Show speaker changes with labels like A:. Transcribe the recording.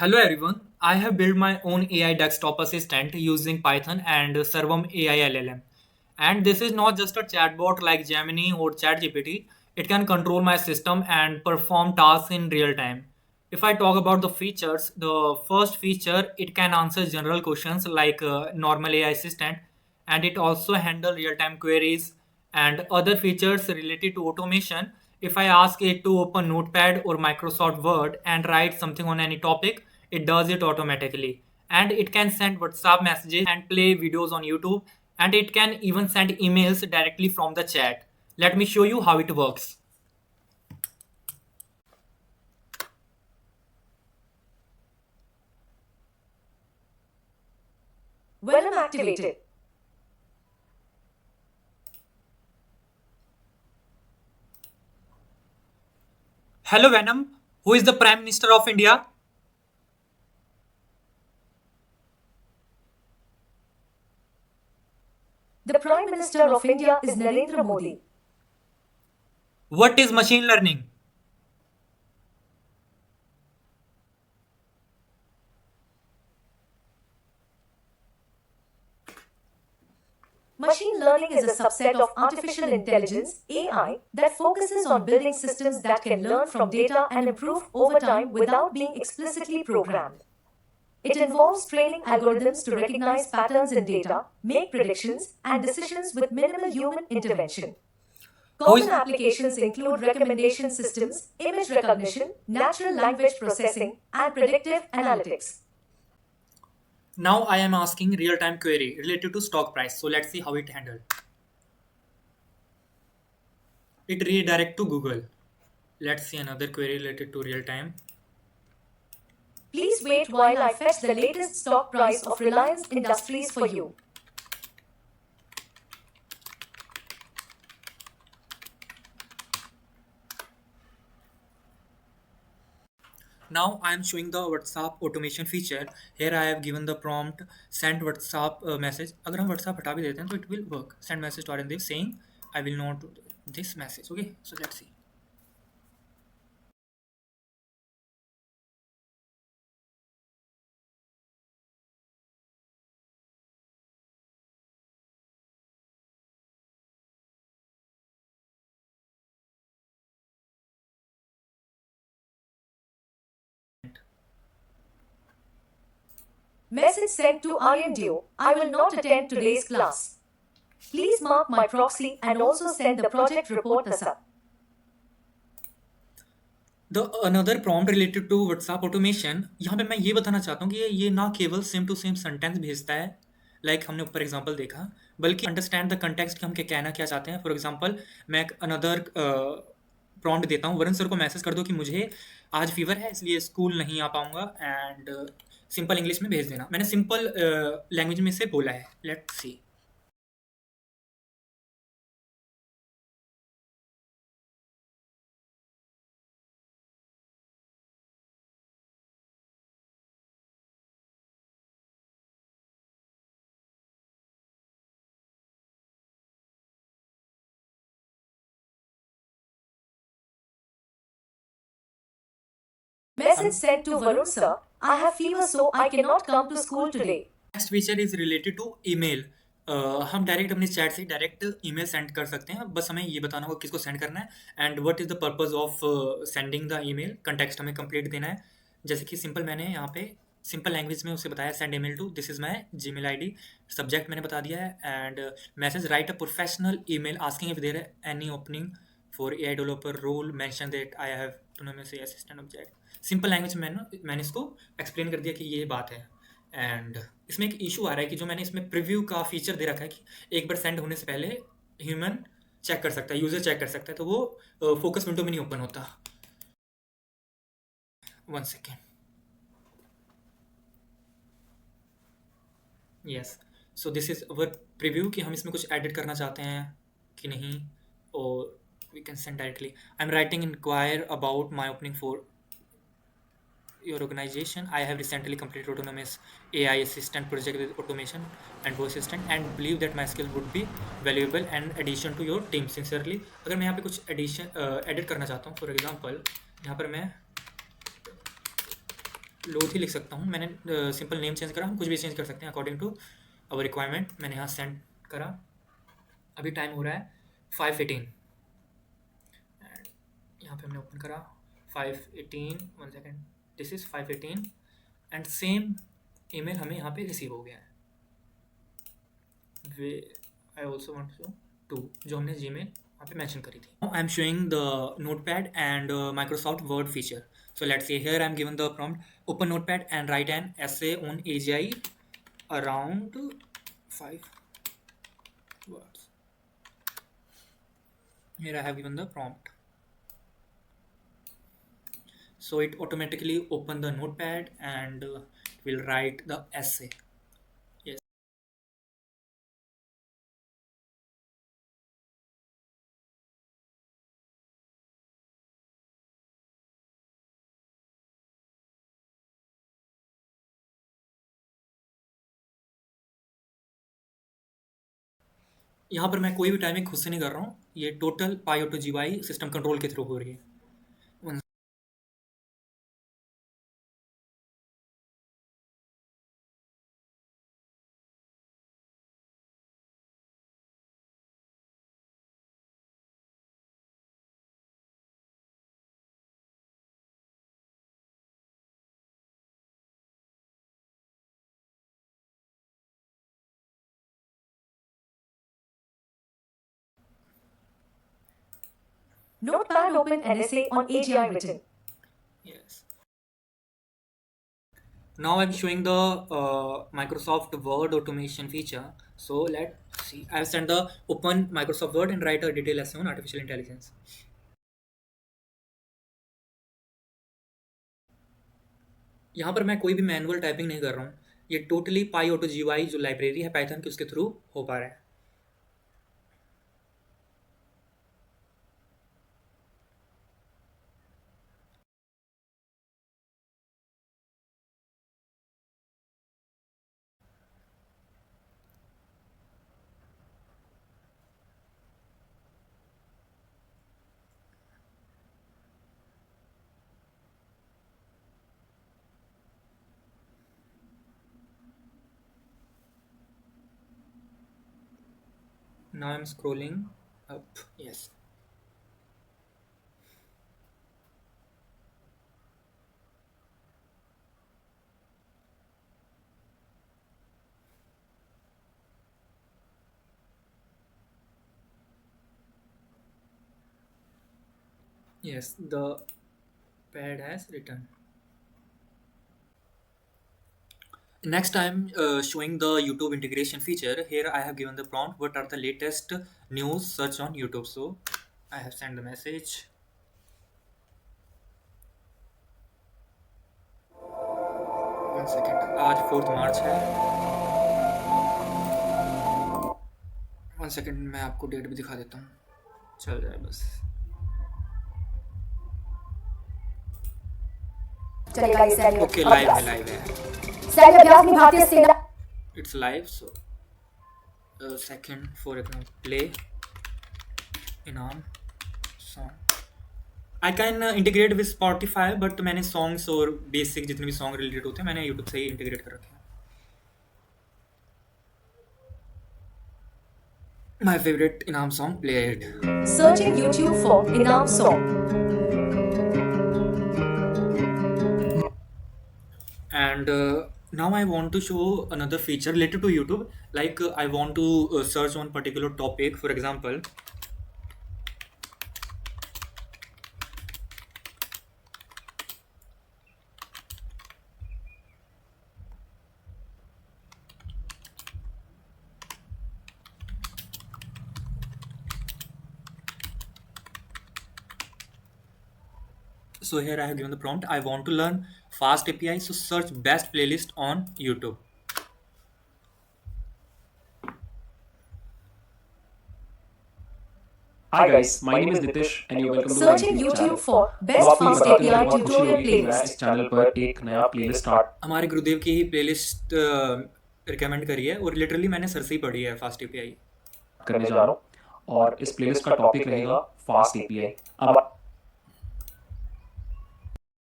A: Hello everyone. I have built my own AI desktop assistant using Python and Servam AI LLM. And this is not just a chatbot like Gemini or ChatGPT. It can control my system and perform tasks in real time. If I talk about the features, the first feature, it can answer general questions like normal AI assistant, and it also handle real-time queries and other features related to automation. If I ask it to open Notepad or Microsoft Word and write something on any topic, it does it automatically. And it can send WhatsApp messages and play videos on YouTube, and it can even send emails directly from the chat. Let me show you how it works.
B: Venom activated.
A: Hello Venom, who is the Prime Minister of India?
B: The Prime Minister of India is Narendra Modi.
A: What is machine learning?
B: Machine learning is a subset of artificial intelligence (AI) that focuses on building systems that can learn from data and improve over time without being explicitly programmed. It involves training algorithms to recognize patterns in data, make predictions, and decisions with minimal human intervention.
A: Who is
B: Common applications include recommendation systems, image recognition, natural language processing, and predictive analytics.
A: Now I am asking real-time query related to stock price. So let's see how it handled. It redirect to Google. Let's see another query related to real time.
B: Please wait while I fetch the latest stock price of Reliance Industries for you.
A: Now I am showing the WhatsApp automation feature. Here I have given the prompt send WhatsApp message. अगर हम WhatsApp हटा भी देते हैं तो it will work. Send message to Arindev saying I will not do this message. Okay, so let's see.
B: Message sent to Aryan I will not attend today's class. Please mark my proxy and also send the project report ASAP.
A: The another prompt related to WhatsApp automation, यहाँ पे मैं ये बताना चाहता हूँ कि ये ना केवल सेम टू सेम सेंटेंस भेजता है लाइक हमने ऊपर एग्जांपल देखा, बल्कि अंडरस्टैंड द कंटेक्स्ट कि हम क्या कहना क्या चाहते हैं. फॉर एग्जांपल मैं एक अनदर प्रॉम्प्ट देता हूँ, वरुण सर को मैसेज कर दो कि मुझे आज फीवर है इसलिए स्कूल नहीं आ पाऊंगा एंड सिंपल इंग्लिश में भेज देना. मैंने सिंपल लैंग्वेज में से बोला है. Let's see.
B: Message sent to Varun sir, I have fever so I cannot come to school today.
A: Next feature is related to email. हम डायरेक्ट अपने चैट से डायरेक्ट ईमेल सेंड कर सकते हैं. बस हमें ये बताना होगा किसको सेंड करना है and what is the purpose of sending the email. Context हमें कंप्लीट देना है. जैसे कि सिंपल मैंने यहाँ पे सिंपल लैंग्वेज में उसे बताया send email to this is my Gmail ID. Subject मैंने बता दिया है and message write a professional email asking if there any opening for AI developer role mention that I have autonomous assistant object. Simple language में मैंने इसको explain कर दिया कि ये बात है. एंड इसमें एक इशू आ रहा है कि जो मैंने इसमें प्रीव्यू का फीचर दे रखा है कि एक बार सेंड होने से पहले ह्यूमन चेक कर सकता है, यूजर चेक कर सकता है, तो वो फोकस विंडो में नहीं ओपन होता. One second. Yes, so this is our preview कि हम इसमें कुछ एडिट करना चाहते हैं कि नहीं, और we can send directly. I am writing inquire about my opening for your organization. I have recently completed autonomous AI assistant project with automation and voice assistant and believe that my skill would be valuable and addition to your team. Sincerely. अगर मैं यहाँ पे कुछ addition edit करना चाहता हूँ, for example यहाँ पर मैं लोड ही लिख सकता हूँ। मैंने सिंपल नेम चेंज करा, हम कुछ भी चेंज कर सकते हैं अकॉर्डिंग टू आवर रिक्वायरमेंट। मैंने यहाँ सेंड करा, अभी टाइम हो रहा है 5:18 एंड यहाँ पे हमने ओपन करा 5:18, 1 second, this is 5:18 and same email हमें यहाँ पे रिसीव हो गया है। वे आई ऑल्सो वांट टू जो हमने जीमेल वहाँ पे मेंशन करी थी। I am showing the notepad and Microsoft word feature. So let's see, here I am given the prompt, open notepad and write an essay on AGI around 5 words. Here I have given the prompt. So it automatically open the notepad and will write the essay. Yes. यहाँ पर मैं कोई भी timing खुद से नहीं कर रहा हूँ, ये टोटल PyAutoGY सिस्टम कंट्रोल के थ्रू हो रही है।
B: Notepad open an essay on AGI written.
A: Yes. Now I'm showing the Microsoft Word automation feature. So let's see. I've sent the open Microsoft Word and write a detailed essay on artificial intelligence. यहाँ पर मैं कोई भी manual typing नहीं कर रहा हूँ, ये टोटली PyAutoGY जो लाइब्रेरी है पाइथन की उसके थ्रू हो पा रहा है। Now I'm scrolling up. Yes. Yes, the pad has written. Next, I'm showing the YouTube integration feature. Here I have given the prompt, what are the latest news search on YouTube. So I have sent the message. One second. आज 4th मार्च है। One second, मैं आपको date भी दिखा देता हूँ, चल जाए बस।
B: चलेगा ये सैन्य
A: ओके, लाइव है।
B: सैन्य अभ्यास में भारतीय सेना
A: It's live, so second for example, play Inam song. I can integrate with Spotify, but मैंने songs और basic जितने भी song related होते हैं मैंने YouTube से ही integrate कर रखे हैं। My favorite Inam song played.
B: Searching YouTube for Inam song.
A: And now I want to show another feature related to YouTube. Like I want to search on particular topic. For example, so here I have given the prompt, I want to learn fast API, so search best playlist on YouTube.
C: Hi guys, my name is Nitish and you're welcome to my
B: Searching YouTube for best fast API tutorial playlist.
C: इस channel पर एक नया playlist start
A: हमारे गुरुदेव की ही playlist recommend करी है और literally मैंने सर से ही पढ़ी है फास्ट एपीआई
C: करने जा रहा हूँ और इस प्लेलिस्ट का टॉपिक रहेगा फास्ट एपीआई। अब